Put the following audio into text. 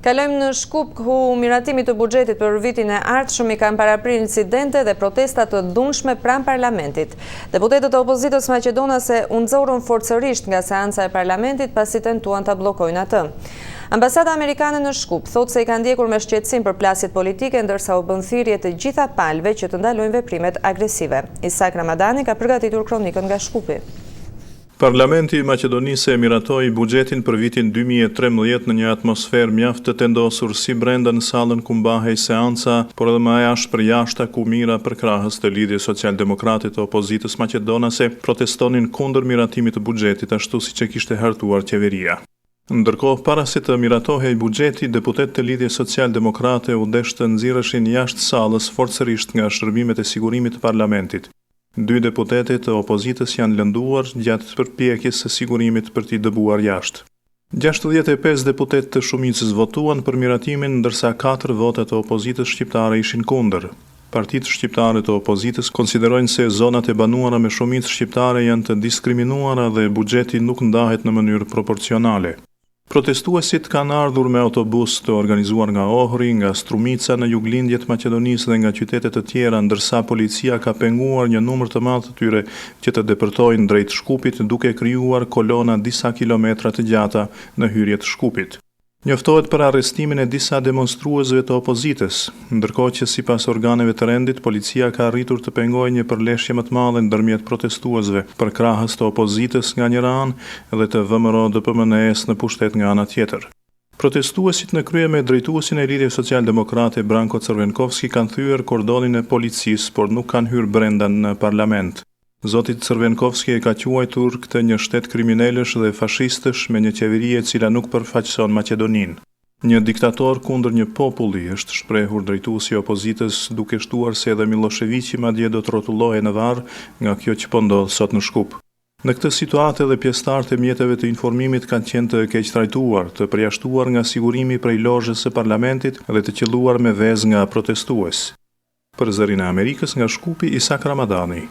Kalojmë në Shkup, ku miratimi të buxhetit për vitin e ardhshëm i kanë paraprirë incidente dhe protesta të dhunshme pranë parlamentit. Deputetët e opozitës maqedonase u nxorën forcërisht nga seanca e parlamentit pasi tentuan ta bllokojnë atë. Ambasada amerikane në Shkup thotë se i ka ndjekur me shqetësim përplasjet politike, ndërsa u bën thirrje të gjitha palëve që të ndalojnë veprimet agresive. Isak Ramadani ka përgatitur kronikën nga Shkupi. Parlamenti i Maqedonisë e miratoi buxhetin për vitin 2013 në një atmosferë mjaft të tendosur si brenda në sallën ku mbahej seanca, por edhe më jashtë jashta ku mira përkrahës të lidhjes social-demokrate të opozitës maqedonase protestonin kundër miratimit të buxhetit ashtu siç e kishte hartuar qeveria. Ndërkohë, para se të miratohej buxheti, deputetët e lidhjes social-demokrate u desh të nxirreshin jashtë sallës forcërisht nga shërbimet e sigurimit të parlamentit. 2 deputetët të opozitës janë lënduar gjatë përpjekjes së sigurimit për t'i dëbuar jashtë. 65 deputetë të shumicës votuan për miratimin, ndërsa 4 votat të opozitës shqiptare ishin kundër. Partitë shqiptare të opozitës konsiderojnë se zonat e banuara me shumicë shqiptare janë të diskriminuara dhe buxheti nuk ndahet në mënyrë proporcionale. Protestuesit kanë ardhur me autobus të organizuar nga Ohri, nga Strumica në juglindjet Maqedonisë dhe nga qytetet të tjera, ndërsa policia ka penguar një numër të madh të tyre që të depërtojnë drejt Shkupit, duke krijuar kolona disa kilometra të gjata në hyrje të Shkupit. Njoftohet për arrestimin e disa demonstruesve të opozitës, ndërkohë që sipas organeve të rendit, policia ka arritur të pengojë një përleshje më të madhe ndërmjet protestuesve për krahës të opozitës nga njëra anë dhe të VMRO-DPMNE-s në pushtet nga ana tjetër. Protestuesit në krye me drejtuesin e lidhjes social-demokrate Branko Crvenkovski kanë thyer kordonin e policisë, por nuk kanë hyrë brenda në parlament. Zoti Crvenkovski e ka quajtur këtë një shtet kriminalësh dhe fashistësh me një qeveri e cila nuk përfaqëson Maqedoninë. Një diktator kundër një populli, është shprehur drejtuesi i opozitës, duke shtuar se edhe Miloševiqi madje do të rrotullohej në varr nga kjo që po ndodh sot në Shkup. Në këtë situatë edhe pjesëtarët e mjeteve të informimit kanë qenë të keqtrajtuar, të përjashtuar nga sigurimi prej lozhës së parlamentit dhe të qelluar me vezë nga protestues. Për Zërin e Amerikës nga Shkupi, Isak Ramadani.